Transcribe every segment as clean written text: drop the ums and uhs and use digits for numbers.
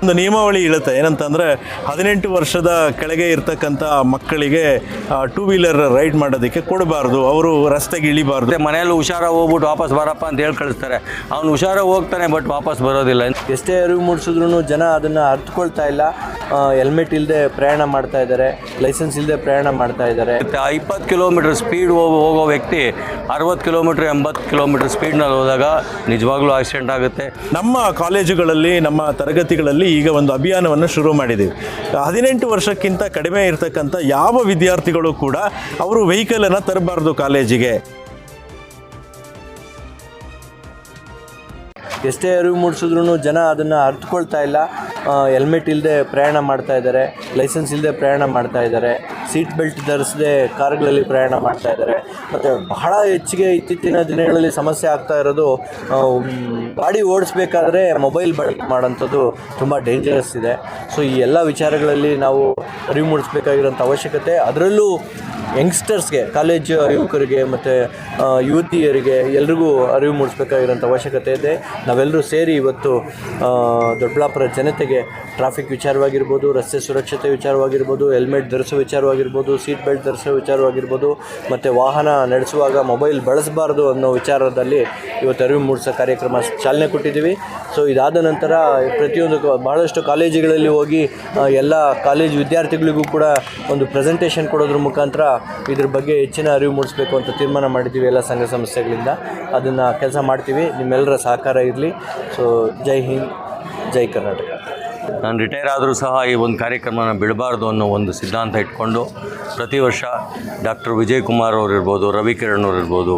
ಒಂದು ನಿಯಮಾವಳಿ ಇಳುತ್ತೆ ಏನಂತಂದರೆ 18 ವರ್ಷದ ಕೆಳಗೆ ಇರ್ತಕ್ಕಂಥ ಮಕ್ಕಳಿಗೆ ಟೂ ವೀಲರ್ ರೈಡ್ ಮಾಡೋದಕ್ಕೆ ಕೊಡಬಾರ್ದು, ಅವರು ರಸ್ತೆಗೆ ಇಳಿಬಾರ್ದು. ಮನೆಯಲ್ಲಿ ಹುಷಾರಾಗಿ ಹೋಗ್ಬಿಟ್ಟು ವಾಪಸ್ ಬರಪ್ಪ ಅಂತ ಹೇಳಿ ಕಳಿಸ್ತಾರೆ. ಅವ್ನು ಹುಷಾರಾಗಿ ಹೋಗ್ತಾನೆ, ಬಟ್ ವಾಪಸ್ ಬರೋದಿಲ್ಲ. ಎಷ್ಟೇ ಅರಿವು ಮೂಡಿಸಿದ್ರು ಜನ ಅದನ್ನು ಅರ್ಥಕೊಳ್ತಾ ಇಲ್ಲ. ಹೆಲ್ಮೆಟ್ ಇಲ್ಲದೆ ಪ್ರಯಾಣ ಮಾಡ್ತಾ ಇದ್ದಾರೆ, ಲೈಸೆನ್ಸ್ ಇಲ್ಲದೆ ಪ್ರಯಾಣ ಮಾಡ್ತಾ ಇದ್ದಾರೆ. 20 ಕಿಲೋಮೀಟರ್ ಸ್ಪೀಡ್ ಹೋಗೋ ವ್ಯಕ್ತಿ 60 ಕಿಲೋಮೀಟರ್ 80 ಕಿಲೋಮೀಟರ್ ಸ್ಪೀಡ್ನಲ್ಲಿ ಹೋದಾಗ ನಿಜವಾಗ್ಲೂ ಆಕ್ಸಿಡೆಂಟ್ ಆಗುತ್ತೆ. ನಮ್ಮ ಕಾಲೇಜುಗಳಲ್ಲಿ, ನಮ್ಮ ತರಗತಿಗಳಲ್ಲಿ ಈಗ ಒಂದು ಅಭಿಯಾನವನ್ನು ಶುರು ಮಾಡಿದ್ದೀವಿ. 18 ವರ್ಷಕ್ಕಿಂತ ಕಡಿಮೆ ಇರತಕ್ಕಂಥ ಯಾವ ವಿದ್ಯಾರ್ಥಿಗಳು ಕೂಡ ಅವರು ವೆಹಿಕಲನ್ನು ತರಬಾರ್ದು ಕಾಲೇಜಿಗೆ. ಎಷ್ಟೇ ಅರಿವು ಮೂಡಿಸಿದ್ರು ಜನ ಅದನ್ನು ಅರ್ಥಕೊಳ್ತಾ ಇಲ್ಲ. ಹೆಲ್ಮೆಟ್ ಇಲ್ಲದೆ ಪ್ರಯಾಣ ಮಾಡ್ತಾ ಇದ್ದಾರೆ, ಲೈಸೆನ್ಸ್ ಇಲ್ಲದೆ ಪ್ರಯಾಣ ಮಾಡ್ತಾ ಇದ್ದಾರೆ, ಸೀಟ್ ಬೆಲ್ಟ್ ಧರಿಸದೆ ಕಾರುಗಳಲ್ಲಿ ಪ್ರಯಾಣ ಮಾಡ್ತಾ ಇದ್ದಾರೆ. ಮತ್ತು ಬಹಳ ಹೆಚ್ಚಿಗೆ ಇತ್ತೀಚಿನ ದಿನಗಳಲ್ಲಿ ಸಮಸ್ಯೆ ಆಗ್ತಾ ಇರೋದು, ಗಾಡಿ ಓಡಿಸ್ಬೇಕಾದ್ರೆ ಮೊಬೈಲ್ ಬಳಕೆ ಮಾಡೋಂಥದ್ದು ತುಂಬ ಡೇಂಜರಸ್ ಇದೆ. ಸೊ ಈ ಎಲ್ಲ ವಿಚಾರಗಳಲ್ಲಿ ನಾವು ಅರಿವು ಮೂಡಿಸ್ಬೇಕಾಗಿರೋಂಥ ಅವಶ್ಯಕತೆ, ಅದರಲ್ಲೂ ಯಂಗ್ಸ್ಟರ್ಸ್ಗೆ, ಕಾಲೇಜು ಯುವಕರಿಗೆ ಮತ್ತು ಯುವತಿಯರಿಗೆ ಎಲ್ರಿಗೂ ಅರಿವು ಮೂಡಿಸ್ಬೇಕಾಗಿರೋಂಥ ಅವಶ್ಯಕತೆ ಇದೆ. ನಾವೆಲ್ಲರೂ ಸೇರಿ ಇವತ್ತು ದೊಡ್ಡಬಳ್ಳಾಪುರ ಜನತೆಗೆ ಟ್ರಾಫಿಕ್ ವಿಚಾರವಾಗಿರ್ಬೋದು, ರಸ್ತೆ ಸುರಕ್ಷತೆ ವಿಚಾರವಾಗಿರ್ಬೋದು, ಹೆಲ್ಮೆಟ್ ಧರಿಸೋ ವಿಚಾರವಾಗಿರ್ಬೋದು, ಸೀಟ್ ಬೆಲ್ಟ್ ಧರಿಸೋ ವಿಚಾರವಾಗಿರ್ಬೋದು, ಮತ್ತು ವಾಹನ ನಡೆಸುವಾಗ ಮೊಬೈಲ್ ಬಳಸಬಾರ್ದು ಅನ್ನೋ ವಿಚಾರದಲ್ಲಿ ಇವತ್ತು ಅರಿವು ಮೂಡಿಸೋ ಕಾರ್ಯಕ್ರಮ ಚಾಲನೆ ಕೊಟ್ಟಿದ್ದೀವಿ. ಸೊ ಇದಾದ ನಂತರ ಪ್ರತಿಯೊಂದು ಭಾಳಷ್ಟು ಕಾಲೇಜುಗಳಲ್ಲಿ ಹೋಗಿ ಎಲ್ಲ ಕಾಲೇಜು ವಿದ್ಯಾರ್ಥಿಗಳಿಗೂ ಕೂಡ ಒಂದು ಪ್ರೆಸೆಂಟೇಷನ್ ಕೊಡೋದ್ರ ಮುಖಾಂತರ ಇದ್ರ ಬಗ್ಗೆ ಹೆಚ್ಚಿನ ಅರಿವು ಮೂಡಿಸಬೇಕು ಅಂತ ತೀರ್ಮಾನ ಮಾಡಿದ್ದೀವಿ. ಎಲ್ಲ ಸಂಘ ಸಂಸ್ಥೆಗಳಿಂದ ಅದನ್ನು ಕೆಲಸ ಮಾಡ್ತೀವಿ. ನಿಮ್ಮೆಲ್ಲರ ಸಹಕಾರ ಇರಲಿ. ಸೊ ಜೈ ಹಿಂದ್, ಜೈ ಕರ್ನಾಟಕ. ನಾನು ರಿಟೈರ್ ಆದರೂ ಸಹ ಈ ಒಂದು ಕಾರ್ಯಕ್ರಮನ ಬಿಡಬಾರ್ದು ಅನ್ನೋ ಒಂದು ಸಿದ್ಧಾಂತ ಇಟ್ಕೊಂಡು ಪ್ರತಿ ವರ್ಷ ಡಾಕ್ಟರ್ ವಿಜಯ್ ಕುಮಾರ್ ಅವರು ಇರ್ಬೋದು, ರವಿಕಿರಣ್ ಅವರು ಇರ್ಬೋದು,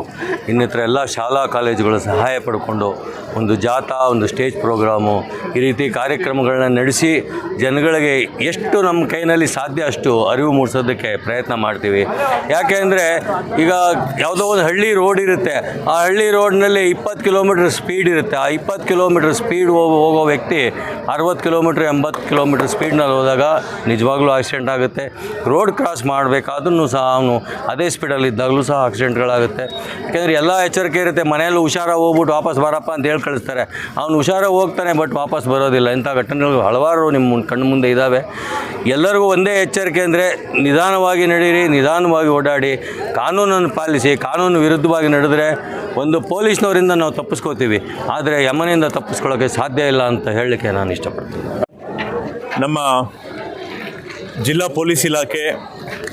ಇನ್ನಿತರ ಎಲ್ಲ ಶಾಲಾ ಕಾಲೇಜುಗಳ ಸಹಾಯ ಪಡ್ಕೊಂಡು ಒಂದು ಜಾಥಾ, ಒಂದು ಸ್ಟೇಜ್ ಪ್ರೋಗ್ರಾಮು, ಈ ರೀತಿ ಕಾರ್ಯಕ್ರಮಗಳನ್ನ ನಡೆಸಿ ಜನಗಳಿಗೆ ಎಷ್ಟು ನಮ್ಮ ಕೈನಲ್ಲಿ ಸಾಧ್ಯ ಅಷ್ಟು ಅರಿವು ಮೂಡಿಸೋದಕ್ಕೆ ಪ್ರಯತ್ನ ಮಾಡ್ತೀವಿ. ಯಾಕೆ ಅಂದರೆ ಈಗ ಯಾವುದೋ ಒಂದು ಹಳ್ಳಿ ರೋಡ್ ಇರುತ್ತೆ, ಆ ಹಳ್ಳಿ ರೋಡ್ನಲ್ಲಿ 20 ಕಿಲೋಮೀಟ್ರ್ ಸ್ಪೀಡ್ ಇರುತ್ತೆ. ಆ 20 ಕಿಲೋಮೀಟ್ರ್ ಸ್ಪೀಡ್ ಹೋಗೋ ವ್ಯಕ್ತಿ 60 ಕಿಲೋಮೀಟ್ರ್ 80 ಕಿಲೋಮೀಟ್ರ್ ಸ್ಪೀಡ್ನಲ್ಲಿ ಹೋದಾಗ ನಿಜವಾಗ್ಲೂ ಆಕ್ಸಿಡೆಂಟ್ ಆಗುತ್ತೆ. ರೋಡ್ ಕ್ರಾಸ್ ಮಾಡಬೇಕಾದ್ರೂ ಸಹ ಅವನು ಅದೇ ಸ್ಪೀಡಲ್ಲಿ ಇದ್ದಾಗಲೂ ಸಹ ಆಕ್ಸಿಡೆಂಟ್ಗಳಾಗುತ್ತೆ. ಯಾಕೆಂದರೆ ಎಲ್ಲ ಎಚ್ಚರಿಕೆ ಇರುತ್ತೆ. ಮನೆಯಲ್ಲಿ ಹುಷಾರಾಗಿ ಹೋಗ್ಬಿಟ್ಟು ವಾಪಸ್ ಬರಪ್ಪ ಅಂತ ಹೇಳಿ ಕಳಿಸ್ತಾರೆ. ಅವನು ಹುಷಾರಾಗಿ ಹೋಗ್ತಾನೆ, ಬಟ್ ವಾಪಸ್ ಬರೋದಿಲ್ಲ. ಇಂಥ ಘಟನೆಗಳು ಹಲವಾರು ನಿಮ್ಮ ಕಣ್ಣು ಮುಂದೆ ಇದ್ದಾವೆ. ಎಲ್ಲರಿಗೂ ಒಂದೇ ಎಚ್ಚರಿಕೆ ಅಂದರೆ ನಿಧಾನವಾಗಿ ನಡೀರಿ, ನಿಧಾನವಾಗಿ ಓಡಾಡಿ, ಕಾನೂನನ್ನು ಪಾಲಿಸಿ. ಕಾನೂನು ವಿರುದ್ಧವಾಗಿ ನಡೆದರೆ ಒಂದು ಪೊಲೀಸ್ನವರಿಂದ ನಾವು ತಪ್ಪಿಸ್ಕೋತೀವಿ, ಆದರೆ ಯಮನಿಂದ ತಪ್ಪಿಸ್ಕೊಳ್ಳೋಕ್ಕೆ ಸಾಧ್ಯ ಇಲ್ಲ ಅಂತ ಹೇಳಲಿಕ್ಕೆ ನಾನು ಇಷ್ಟಪಡ್ತೀನಿ. ನಮ್ಮ ಜಿಲ್ಲಾ ಪೊಲೀಸ್ ಇಲಾಖೆ,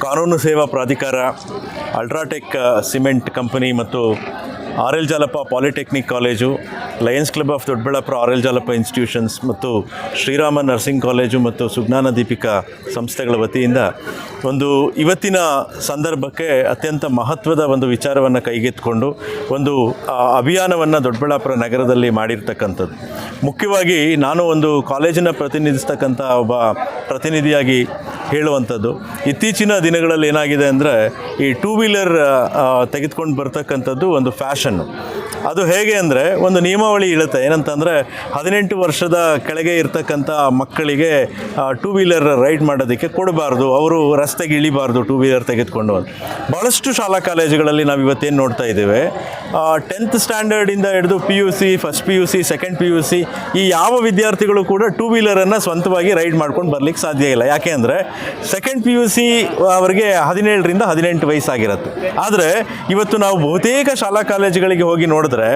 ಕಾನೂನು ಸೇವಾ ಪ್ರಾಧಿಕಾರ, ಅಲ್ಟ್ರಾಟೆಕ್ ಸಿಮೆಂಟ್ ಕಂಪನಿ ಮತ್ತು R L Jalappa polytechnic college, lions club of Doddaballapura, R L Jalappa institutions ಮತ್ತು ಶ್ರೀರಾಮ ನರ್ಸಿಂಗ್ ಕಾಲೇಜು ಮತ್ತು ಸುಜ್ಞಾನ ದೀಪಿಕಾ ಸಂಸ್ಥೆಗಳ ವತಿಯಿಂದ ಒಂದು ಇವತ್ತಿನ ಸಂದರ್ಭಕ್ಕೆ ಅತ್ಯಂತ ಮಹತ್ವದ ಒಂದು ವಿಚಾರವನ್ನು ಕೈಗೆತ್ತಿಕೊಂಡು ಒಂದು ಅಭಿಯಾನವನ್ನು ದೊಡ್ಡಬಳ್ಳಾಪುರ ನಗರದಲ್ಲಿ ಮಾಡಿರ್ತಕ್ಕಂಥದ್ದು. ಮುಖ್ಯವಾಗಿ ನಾನು ಒಂದು ಕಾಲೇಜನ್ನು ಪ್ರತಿನಿಧಿಸ್ತಕ್ಕಂಥ ಒಬ್ಬ ಪ್ರತಿನಿಧಿಯಾಗಿ ಹೇಳುವಂಥದ್ದು, ಇತ್ತೀಚಿನ ದಿನಗಳಲ್ಲಿ ಏನಾಗಿದೆ ಅಂದರೆ ಈ ಟೂ ವೀಲರ್ ತೆಗೆದುಕೊಂಡು ಬರ್ತಕ್ಕಂಥದ್ದು ಒಂದು ಫ್ಯಾಷನ್ನು. ಅದು ಹೇಗೆ ಅಂದರೆ ಒಂದು ನಿಯಮಾವಳಿ ಇಳುತ್ತೆ ಏನಂತಂದರೆ 18 ವರ್ಷದ ಕೆಳಗೆ ಇರ್ತಕ್ಕಂಥ ಮಕ್ಕಳಿಗೆ ಟೂ ವೀಲರ್ ರೈಡ್ ಮಾಡೋದಕ್ಕೆ ಕೊಡಬಾರ್ದು, ಅವರು ರಸ್ತೆಗೆ ಇಳಿಬಾರ್ದು ಟೂ ವೀಲರ್ ತೆಗೆದುಕೊಂಡು ಅಂತ. ಭಾಳಷ್ಟು ಶಾಲಾ ಕಾಲೇಜುಗಳಲ್ಲಿ ನಾವು ಇವತ್ತೇನು ನೋಡ್ತಾ ಇದ್ದೇವೆ, 10th ಸ್ಟ್ಯಾಂಡರ್ಡಿಂದ ಹಿಡಿದು PUC, first PUC, second PUC ಈ ಯಾವ ವಿದ್ಯಾರ್ಥಿಗಳು ಕೂಡ ಟೂ ವೀಲರನ್ನು ಸ್ವಂತವಾಗಿ ರೈಡ್ ಮಾಡ್ಕೊಂಡು ಬರಲಿಕ್ಕೆ ಸಾಧ್ಯ ಇಲ್ಲ. ಯಾಕೆ ಅಂದರೆ ಸೆಕೆಂಡ್ PUC ಅವರಿಗೆ 17ರಿಂದ 18 ವಯಸ್ಸಾಗಿರುತ್ತೆ. ಆದರೆ ಇವತ್ತು ನಾವು ಬಹುತೇಕ ಶಾಲಾ ಕಾಲೇಜುಗಳಿಗೆ ಹೋಗಿ ನೋಡಿದ್ರೆ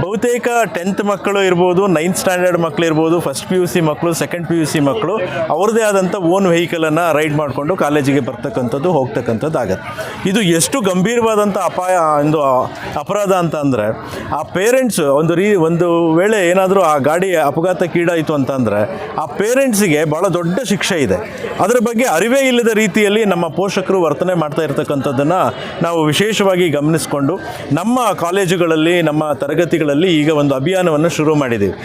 ಬಹುತೇಕ 10th ಮಕ್ಕಳು ಇರ್ಬೋದು, 9th ಸ್ಟ್ಯಾಂಡರ್ಡ್ ಮಕ್ಕಳು ಇರ್ಬೋದು, ಫಸ್ಟ್ PUC ಮಕ್ಕಳು, ಸೆಕೆಂಡ್ PUC ಮಕ್ಕಳು ಅವ್ರದ್ದೇ ಆದಂಥ ಓನ್ ವೆಹಿಕಲನ್ನು ರೈಡ್ ಮಾಡಿಕೊಂಡು ಕಾಲೇಜಿಗೆ ಬರ್ತಕ್ಕಂಥದ್ದು, ಹೋಗ್ತಕ್ಕಂಥದ್ದು ಆಗುತ್ತೆ. ಇದು ಎಷ್ಟು ಗಂಭೀರವಾದಂಥ ಒಂದು ಅಪರಾಧ ಅಂತ ಅಂದರೆ, ಆ ಪೇರೆಂಟ್ಸ್ ಒಂದು ವೇಳೆ ಏನಾದರೂ ಆ ಗಾಡಿ ಅಪಘಾತಕ್ಕೀಡಾಯಿತು ಅಂತಂದರೆ ಆ ಪೇರೆಂಟ್ಸಿಗೆ ಭಾಳ ದೊಡ್ಡ ಶಿಕ್ಷೆ ಇದೆ. ಅದರ ಬಗ್ಗೆ ಅರಿವೇ ಇಲ್ಲದ ರೀತಿಯಲ್ಲಿ ನಮ್ಮ ಪೋಷಕರು ವರ್ತನೆ ಮಾಡ್ತಾ ಇರ್ತಕ್ಕಂಥದ್ದನ್ನು ನಾವು ವಿಶೇಷವಾಗಿ ಗಮನಿಸಿಕೊಂಡು ನಮ್ಮ ಕಾಲೇಜುಗಳಲ್ಲಿ, ನಮ್ಮ ತರಗತಿಗಳಲ್ಲಿ ಈಗ ಒಂದು ಅಭಿಯಾನವನ್ನು ಶುರು ಮಾಡಿದ್ದೀವಿ.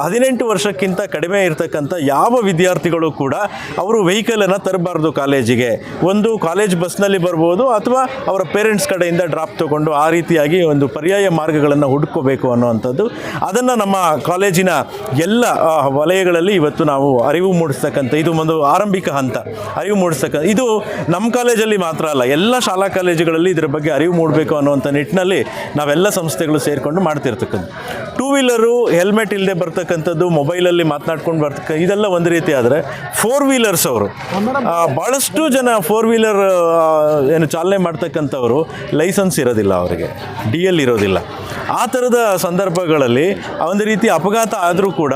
18 ವರ್ಷಕ್ಕಿಂತ ಕಡಿಮೆ ಇರತಕ್ಕಂಥ ಯಾವ ವಿದ್ಯಾರ್ಥಿಗಳು ಕೂಡ ಅವರು ವೆಹಿಕಲನ್ನು ತರಬಾರ್ದು ಕಾಲೇಜಿಗೆ. ಒಂದು ಕಾಲೇಜ್ ಬಸ್ನಲ್ಲಿ ಬರ್ಬೋದು, ಅಥವಾ ಅವರ ಪೇರೆಂಟ್ಸ್ ಕಡೆಯಿಂದ ಡ್ರಾಪ್ ತೊಗೊಂಡು ಆ ರೀತಿಯಾಗಿ ಒಂದು ಪರ್ಯಾಯ ಮಾರ್ಗಗಳನ್ನು ಹುಡುಕಬೇಕು ಅನ್ನುವಂಥದ್ದು. ಅದನ್ನು ನಮ್ಮ ಕಾಲೇಜಿನ ಎಲ್ಲ ವಲಯಗಳಲ್ಲಿ ಇವತ್ತು ನಾವು ಅರಿವು ಮೂಡಿಸ್ತಕ್ಕಂಥ ಇದು ಒಂದು ಆರಂಭಿಕ ಹಂತ. ಅರಿವು ಮೂಡಿಸ್ತಕ್ಕಂಥ ಇದು ನಮ್ಮ ಕಾಲೇಜಲ್ಲಿ ಮಾತ್ರ ಅಲ್ಲ, ಎಲ್ಲ ಶಾಲಾ ಕಾಲೇಜುಗಳಲ್ಲಿ ಇದರ ಬಗ್ಗೆ ಅರಿವು ಮೂಡಬೇಕು ಅನ್ನುವಂಥ ನಿಟ್ಟಿನಲ್ಲಿ ನಾವೆಲ್ಲ ಸಂಸ್ಥೆಗಳು ಸೇರಿಕೊಂಡು ಮಾಡ್ತಿರ್ತಕ್ಕಂಥ. ಟೂ ವೀಲರು ಹೆಲ್ಮೆಟ್ ಇಲ್ಲದೆ ಬರ್ತಕ್ಕಂಥದ್ದು, ಮೊಬೈಲಲ್ಲಿ ಮಾತನಾಡ್ಕೊಂಡು ಇದೆಲ್ಲ ಒಂದು ರೀತಿ ಆದರೆ, ಫೋರ್ ವೀಲರ್ಸ್ ಅವರು ಭಾಳಷ್ಟು ಜನ ಫೋರ್ ವೀಲರ್ ಏನು ಚಾಲನೆ ಮಾಡ್ತಕ್ಕಂಥವರು ಲೈಸೆನ್ಸ್ ಇರೋದಿಲ್ಲ, ಅವರಿಗೆ DL ಇರೋದಿಲ್ಲ. ಆ ಥರದ ಸಂದರ್ಭಗಳಲ್ಲಿ ಒಂದು ರೀತಿ ಅಪಘಾತ ಆದರೂ ಕೂಡ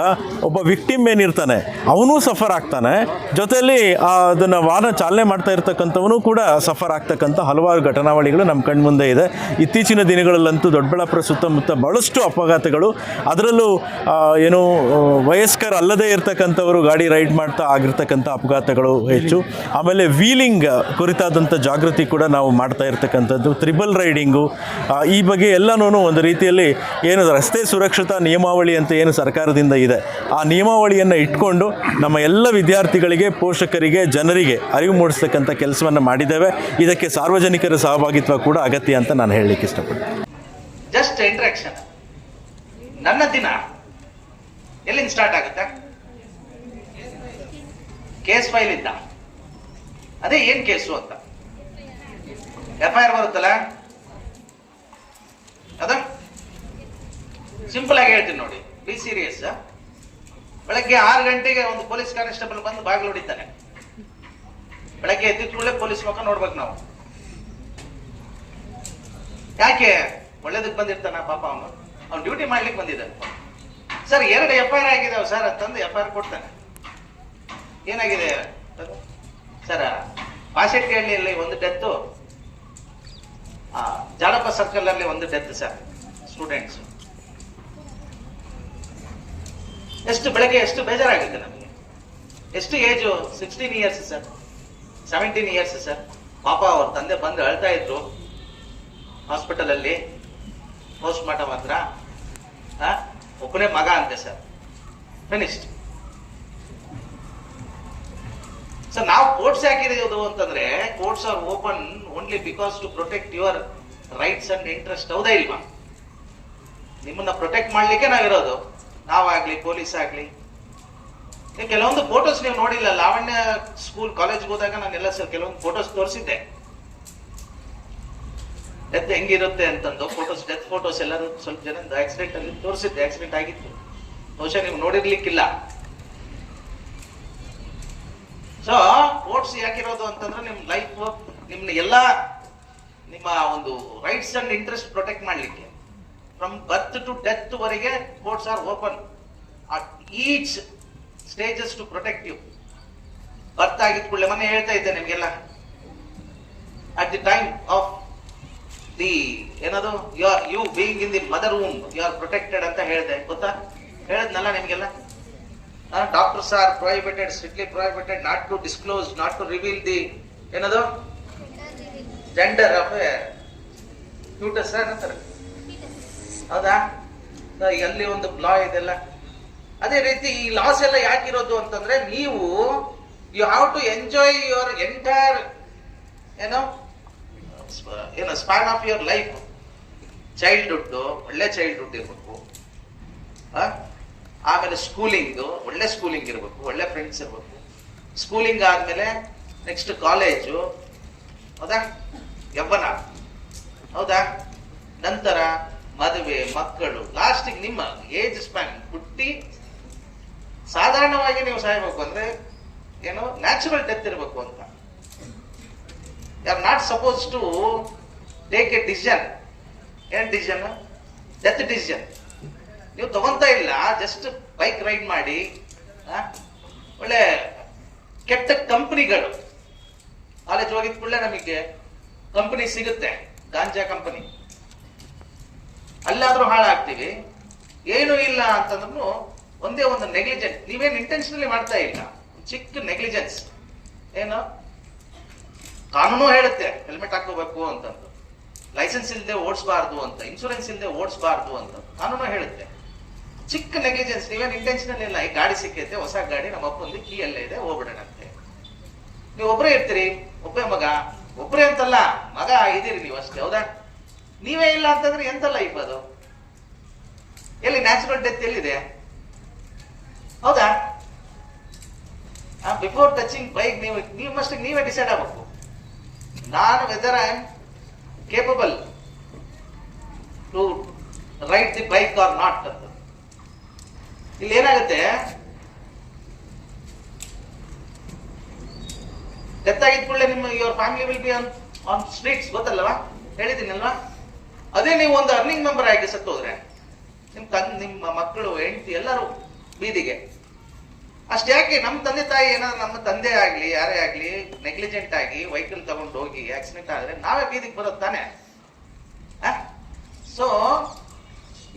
ಒಬ್ಬ ವಿಕ್ಟಿಮ್ ಏನಿರ್ತಾನೆ ಅವನು ಸಫರ್ ಆಗ್ತಾನೆ, ಜೊತೆಯಲ್ಲಿ ಅದನ್ನು ವಾಹನ ಚಾಲನೆ ಮಾಡ್ತಾ ಇರ್ತಕ್ಕಂಥವನು ಕೂಡ ಸಫರ್ ಆಗ್ತಕ್ಕಂಥ ಹಲವಾರು ಘಟನಾವಳಿಗಳು ನಮ್ಮ ಕಣ್ಮುಂದೆ ಇದೆ. ಇತ್ತೀಚಿನ ದಿನಗಳಲ್ಲಂತೂ ದೊಡ್ಡಬಳ್ಳಾಪುರ ಸುತ್ತಮುತ್ತ ಭಾಳಷ್ಟು ಅಪಘಾತಗಳು, ಅದರಲ್ಲೂ ಏನು ವಯಸ್ಕರ ಅಲ್ಲದೇ ಇರ್ತಕ್ಕಂಥವರು ಗಾಡಿ ರೈಡ್ ಮಾಡ್ತಾ ಆಗಿರ್ತಕ್ಕಂಥ ಅಪಘಾತಗಳು ಹೆಚ್ಚು. ಆಮೇಲೆ ವೀಲಿಂಗ್ ಕುರಿತಾದಂಥ ಜಾಗೃತಿ ಕೂಡ ನಾವು ಮಾಡ್ತಾ ಇರ್ತಕ್ಕಂಥದ್ದು, ತ್ರಿಬಲ್ ರೈಡಿಂಗು, ಈ ಬಗ್ಗೆ ಎಲ್ಲನೂ ಒಂದು ರೀತಿಯಲ್ಲಿ ಏನು ರಸ್ತೆ ಸುರಕ್ಷತಾ ನಿಯಮಾವಳಿ ಅಂತ ಏನು ಸರ್ಕಾರದಿಂದ ಇದೆ, ಆ ನಿಯಮಾವಳಿಯನ್ನು ಇಟ್ಕೊಂಡು ನಮ್ಮ ಎಲ್ಲ ವಿದ್ಯಾರ್ಥಿಗಳಿಗೆ, ಪೋಷಕರಿಗೆ, ಜನರಿಗೆ ಅರಿವು ಮೂಡಿಸ್ತಕ್ಕಂಥ ಕೆಲಸವನ್ನು ಮಾಡಿದ್ದೇವೆ. ಇದಕ್ಕೆ ಸಾರ್ವಜನಿಕರ ಸಹಭಾಗಿತ್ವ ಕೂಡ ಅಗತ್ಯ ಅಂತ ನಾನು ಹೇಳಲಿಕ್ಕೆ ಇಷ್ಟಪಡ್ತೀನಿ. Just interaction. ನನ್ನ ದಿನ ಎಲ್ಲಿಂದ ಸ್ಟಾರ್ಟ್ ಆಗುತ್ತೆ? ಕೇಸ್ ಫೈಲ್ ಇದ್ದ, ಅದೇ ಏನ್ ಕೇಸು ಅಂತ FIR ಬರುತ್ತಲ್ಲ, ಅದ ಸಿಂಪಲ್ ಆಗಿ ಹೇಳ್ತೀನಿ ನೋಡಿ, ಬಿ ಸೀರಿಯಸ್. ಬೆಳಗ್ಗೆ 6 ಗಂಟೆಗೆ ಒಂದು ಪೊಲೀಸ್ ಕಾನ್ಸ್ಟೇಬಲ್ ಬಂದು ಬಾಗಿಲು ಹೊಡಿತಾನೆ. ಬೆಳಗ್ಗೆ ಎದ್ದಿದ ಕೂಡಲೇ ಪೊಲೀಸ್ ಮುಖ ನೋಡ್ಬೇಕು ನಾವು. ಯಾಕೆ? ಒಳ್ಳೇದಕ್ಕೆ ಬಂದಿರ್ತಾನ ಪಾಪ, ಅವ್ನು ಡ್ಯೂಟಿ ಮಾಡ್ಲಿಕ್ಕೆ ಬಂದಿದ್ದಾನೆ. ಸರ್ 2 FIR ಆಗಿದಾವೆ ಸರ್ ಅಂತಂದು FIR ಕೊಡ್ತಾನೆ. ಏನಾಗಿದೆ ಸರ್? ಪಾಸೆಟ್ಗಳ್ಳಿಯಲ್ಲಿ ಒಂದು ಡೆತ್ತು, ಜಾಡಪ್ಪ ಸರ್ಕಲ್ ಅಲ್ಲಿ ಒಂದು ಡೆತ್ ಸರ್, ಸ್ಟೂಡೆಂಟ್ಸ್. ಎಷ್ಟು ಬೆಳಗ್ಗೆ ಎಷ್ಟು ಬೇಜಾರಾಗುತ್ತೆ ನಮಗೆ. ಎಷ್ಟು age? 16 years sir, 17 years sir. ಪಾಪ ಅವ್ರ ತಂದೆ ಬಂದು ಅಳ್ತಾ ಇದ್ರು ಹಾಸ್ಪಿಟಲ್ ಅಲ್ಲಿ. ಪೋಸ್ಟ್ ಮಾರ್ಟಮ್ ಹತ್ರ ಒಬ್ಬನೇ ಮಗ ಅಂತೆ ಸರ್, ಫಿನಿಶ್ಡ್. ಸರ್ ನಾವು ಕೋರ್ಟ್ಸ್ ಹಾಕಿರೋದು ಅಂತಂದ್ರೆ, courts are open only because to protect your rights and interest. ಹೌದಾ ಇಲ್ವಾ? ನಿಮ್ಮನ್ನ ಪ್ರೊಟೆಕ್ಟ್ ಮಾಡ್ಲಿಕ್ಕೆ ನಾವಿರೋದು, ನಾವಾಗ್ಲಿ ಪೊಲೀಸ್ ಆಗ್ಲಿ. ಕೆಲವೊಂದು ಫೋಟೋಸ್ ನೀವು ನೋಡಿಲ್ಲ, ಲಾವಣ್ಯ ಸ್ಕೂಲ್ ಕಾಲೇಜ್ಗೆ ಹೋದಾಗ ನಾನೆಲ್ಲ ಸರ್ ಕೆಲವೊಂದು ಫೋಟೋಸ್ ತೋರಿಸಿದ್ದೆ, ಡೆತ್ ಹೆಂಗಿರುತ್ತೆ ಅಂತಂದು ಫೋಟೋಸ್, ಡೆತ್ ಫೋಟೋಸ್ ಎಲ್ಲರೂ ಸ್ವಲ್ಪ ಜನ ಆಕ್ಸಿಡೆಂಟ್ ಅಲ್ಲಿ ತೋರಿಸಿದ್ದೆ. ಆಕ್ಸಿಡೆಂಟ್ ಆಗಿತ್ತು, ಬಹುಶಃ ನೀವು ನೋಡಿರ್ಲಿಕ್ಕಿಲ್ಲ. ಸೊ ಕೋರ್ಟ್ಸ್ ಯಾಕಿರೋದು ಅಂತಂದ್ರೆ ನಿಮ್ ಲೈಫ್, ನಿಮ್ನ ಎಲ್ಲ ನಿಮ್ಮ ಒಂದು ರೈಟ್ಸ್ ಅಂಡ್ ಇಂಟ್ರೆಸ್ಟ್ ಪ್ರೊಟೆಕ್ಟ್ ಮಾಡ್ಲಿಕ್ಕೆ. ಫ್ರಮ್ ಬರ್ತ್ ಟು ಡೆತ್ ವರೆಗೆ courts are open at each stages to protect you. Birth ಆಗಿದ್ ಕೂಡಲೇ ಮೊನ್ನೆ ಹೇಳ್ತಾ ಇದ್ದೆ ನಿಮ್ಗೆಲ್ಲ, at the time of the ಏನದು you being in the mother womb you are protected ಅಂತ ಹೇಳಿದೆ, ಗೊತ್ತಾ? ಹೇಳದ್ನಲ್ಲ ನಿಮ್ಗೆಲ್ಲ. Doctors are prohibited, strictly prohibited, not to disclose, not to reveal the ಏನದು ಜೆಂಡರ್ ಆಫ್ ಫ್ಯೂಟಸ್ ಅಂತಾರೆ, ಹೌದಾ? ಎಲ್ಲಿ ಒಂದು ಲಾ ಇದೆಲ್ಲ. ಅದೇ ರೀತಿ ಈ ಲಾಸ್ ಎಲ್ಲ ಯಾಕಿರೋದು ಅಂತಂದ್ರೆ, ನೀವು you have to enjoy your entire ಏನೋ span of your life. Childhood ಒಳ್ಳೆ ಚೈಲ್ಡ್ಹುಡ್ ಇರ್ಬೇಕು, ಆಮೇಲೆ ಸ್ಕೂಲಿಂಗ್ ಒಳ್ಳೆ ಸ್ಕೂಲಿಂಗ್ ಇರಬೇಕು, ಒಳ್ಳೆ ಫ್ರೆಂಡ್ಸ್ ಇರಬೇಕು. ಸ್ಕೂಲಿಂಗ್ ಆದ್ಮೇಲೆ ನೆಕ್ಸ್ಟ್ ಕಾಲೇಜು, ಹೌದಾ? ಯವ್ವನ, ಹೌದಾ? ನಂತರ ಮದುವೆ, ಮಕ್ಕಳು, ಲಾಸ್ಟಿಗೆ ನಿಮ್ಮ ಏಜ್ ಸ್ಪ್ಯಾನ್ ಹುಟ್ಟಿ ಸಾಧಾರಣವಾಗಿ ನೀವು ಸಾಯ್ಬೇಕು ಅಂದ್ರೆ ಏನು ನ್ಯಾಚುರಲ್ ಡೆತ್ ಇರಬೇಕು ಅಂತ. You are not suppose to take a decision. ಏನ್ ಡಿಸಿಷನ್? ಡೆತ್ ಡಿಸಿಷನ್ ನೀವು ತಗೊಂತ ಇಲ್ಲ. ಜಸ್ಟ್ ಬೈಕ್ ರೈಡ್ ಮಾಡಿ, ಒಳ್ಳೆ ಕೆಟ್ಟ ಕಂಪನಿಗಳು, ಕಾಲೇಜ್ ಹೋಗಿದ ಕೂಡಲೇ ನಮಗೆ ಕಂಪನಿ ಸಿಗುತ್ತೆ, ಗಾಂಜಾ ಕಂಪನಿ, ಅಲ್ಲಾದ್ರೂ ಹಾಳಾಗ್ತೀವಿ. ಏನು ಇಲ್ಲ ಅಂತಂದ್ರೂ ಒಂದೇ ಒಂದು ನೆಗ್ಲಿಜೆನ್ಸ್. ನೀವೇನು ಇಂಟೆನ್ಷನಲಿ ಮಾಡ್ತಾ ಇಲ್ಲ, ಚಿಕ್ಕ ನೆಗ್ಲಿಜೆನ್ಸ್. ಏನು ಕಾನೂನು ಹೇಳುತ್ತೆ ಹೆಲ್ಮೆಟ್ ಹಾಕೋಬೇಕು ಅಂತಂದು, ಲೈಸೆನ್ಸ್ ಇಲ್ಲದೆ ಓಡಿಸಬಾರ್ದು ಅಂತ, ಇನ್ಶೂರೆನ್ಸ್ ಇಲ್ಲದೆ ಓಡಿಸಬಾರ್ದು ಅಂತ ಕಾನೂನು ಹೇಳುತ್ತೆ. ಚಿಕ್ಕ ನೆಗ್ಲಿಜೆನ್ಸ್, ನೀವೇನು ಇಂಟೆನ್ಷನಲ್ ಇಲ್ಲ. ಈ ಗಾಡಿ ಸಿಕ್ಕೈತೆ, ಹೊಸ ಗಾಡಿ, ನಮ್ಮ ಅಪ್ಪಂದು ಕೀ ಅಲ್ಲೇ ಇದೆ, ಹೋಗ್ಬಿಡೋಣಂತೆ. ನೀವು ಒಬ್ಬರೇ ಇರ್ತೀರಿ, ಒಬ್ಬೇ ಮಗ, ಒಬ್ಬರೇ ಅಂತಲ್ಲ ಮಗ ಇದೀರಿ ನೀವು ಅಷ್ಟೇ, ಹೌದಾ? ನೀವೇ ಇಲ್ಲ ಅಂತಂದ್ರೆ ಎಂತ ಲೈಫ್ ಅದು? ಎಲ್ಲಿ ನ್ಯಾಚುರಲ್ ಡೆತ್ ಎಲ್ಲಿದೆ? ಹೌದಾ? ಬಿಫೋರ್ ಟಚಿಂಗ್ ಬೈಕ್ ನೀವು ಮಸ್ಟಿಗೆ ನೀವೇ ಡಿಸೈಡ್ ಆಗಬೇಕು, ನಾನು whether I am capable to ride the bike or not ಅಂತ. ಇಲ್ಲಿ ಏನಾಗುತ್ತೆ, ಡೆತ್ ಆಗಿದ ಕೂಡಲೇ ನಿಮ್ಮ your family will be on streets, ಗೊತ್ತಲ್ಲವಾ, ಹೇಳಿದ್ದೀನಲ್ವಾ. ಅದೇ ನೀವು ಒಂದು ಅರ್ನಿಂಗ್ ಮೆಂಬರ್ ಆಗಿ ಸತ್ತೋದ್ರೆ ನಿಮ್ಮ ಮಕ್ಕಳು, ಹೆಂಡತಿ ಎಲ್ಲರೂ ಬೀದಿಗೆ. ಅಷ್ಟ್ಯಾಕೆ ನಮ್ಮ ತಂದೆ ತಾಯಿ ಏನಾದ್ರು, ನಮ್ಮ ತಂದೆ ಆಗ್ಲಿ ಯಾರೇ ಆಗ್ಲಿ ನೆಗ್ಲಿಜೆಂಟ್ ಆಗಿ ವೆಹಿಕಲ್ ತಗೊಂಡು ಹೋಗಿ ಆಕ್ಸಿಡೆಂಟ್ ಆದ್ರೆ ನಾವೇ ಬೀದಿಗೆ ಬರೋದು ತಾನೆ. ಸೊ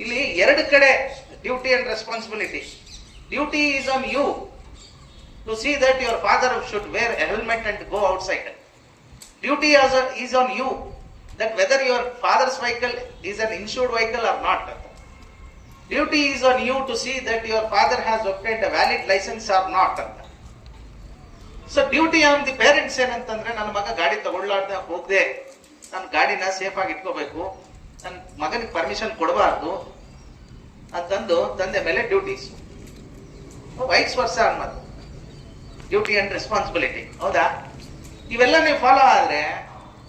ಇಲ್ಲಿ ಎರಡು ಕಡೆ duty and responsibility. Duty is on you to see that your father should wear a helmet and go outside. Duty is on you that whether your father's vehicle is an insured vehicle or not. Duty is on you to see that your father has obtained a valid license or not. So duty on the parents ಏನಂತಂದ್ರೆ, ನನ್ನ ಮಗ ಗಾಡಿ ತಗೊಳ್ಳಾರ್ದೆ ಹೋಗದೆ ನನ್ನ ಗಾಡಿನ safe ಆಗಿ ಇಟ್ಕೋಬೇಕು, ನನ್ನ ಮಗನಿಗೆ ಪರ್ಮಿಷನ್ ಕೊಡಬಾರ್ದು ಅಂತಂದು ತಂದೆ ಮೇಲೆ ಡ್ಯೂಟೀಸ್. ವೈಸ್ ವರ್ಷ ಅನ್ನೋದು ಡ್ಯೂಟಿ ಅಂಡ್ ರೆಸ್ಪಾನ್ಸಿಬಿಲಿಟಿ. ಹೌದಾ? ಇವೆಲ್ಲ ನೀವು ಫಾಲೋ ಆದ್ರೆ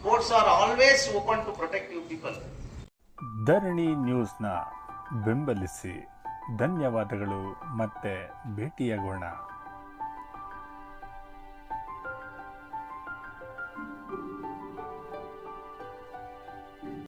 courts are always open to protect you people. ಧರಣಿ ನ್ಯೂಸ್ನ ಬೆಂಬಲಿಸಿ. ಧನ್ಯವಾದಗಳು. ಮತ್ತೆ ಭೇಟಿಯಾಗೋಣ.